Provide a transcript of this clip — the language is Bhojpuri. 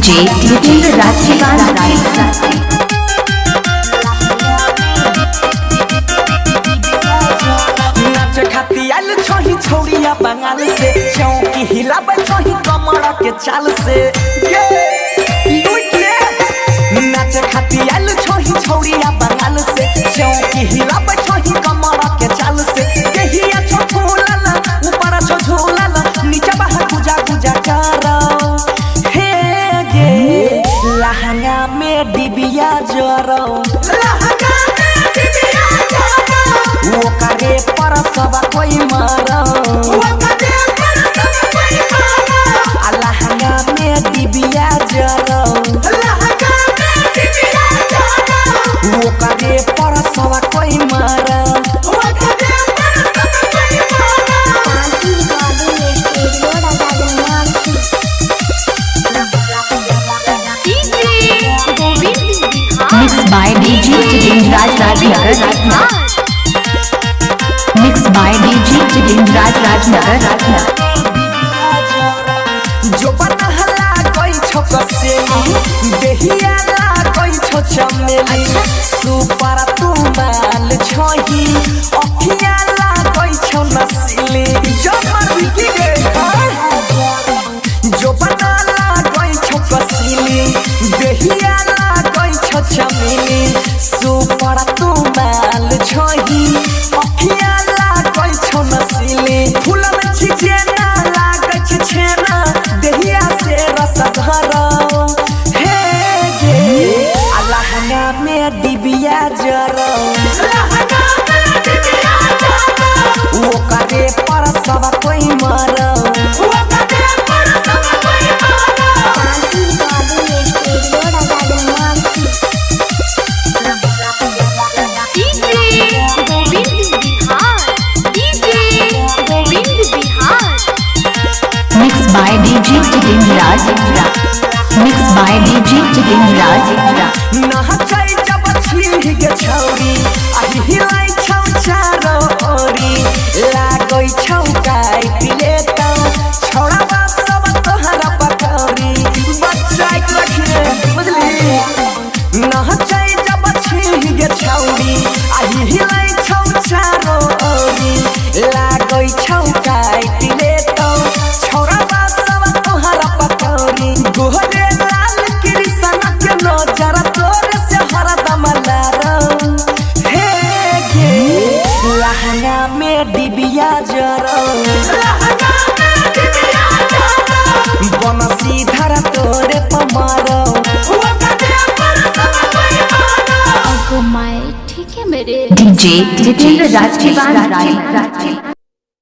डीजे जितेंद्र राज नाच खाती आइल छोही छौड़िया बंगाल से चौकी हिलाबै छोही कमर के चाल से नाच खाती आइल छोही छौड़िया बंगाल से चौकी हिलाबै छोही कमर के चाल से देहिया छोटूलाला ऊपर छोटूलाला नीचे बाहर गुजा गुजा करो हे गे लहंगा में डिबिया जरो वो करे पर सब कोई मारो लहंगा में डिबिया जरो वो करे पर सब कोई मारो mix by DJ Jitendra Raj mix by DJ Jitendra Raj जो बनहला कोई छकसेली देहियाला कोई छो चमेली सुपर तू माल छोही अखियाला कोई छो नसीली जो मर की गे जो बनहला कोई छकसेली देहियाला कोई छो चमेली सुपर तू माल छोही अखियाला कोई छो नसीली फूल में छिजे ना लागे छेना देहिया से रस भरो हे गे लहंगा में डिबिया जरो वो करे पर सब कोई मरो mix by DJ Jitendra mix by DJ Jitendra नहचै जब छी के छौरी आही हिलाई छौ चारो ओरी लागै छौ काई पिले त छोड़ा सब तोहरा पकौरी बच्चाई रखिए बुझली नहचै जब छी के छौरी आही हिलाई छौ चारो ओरी लागै छौ काई पिले त छोड़ा सब तोहरा पकौरी गोहरे लाल कृष्ण के नजर तोरे से हरदम लारो हे गे लहंगा में डिबिया जरो बनसी धर तोरे पमारो ठीक है मेरे डीजे जितेंद्र राज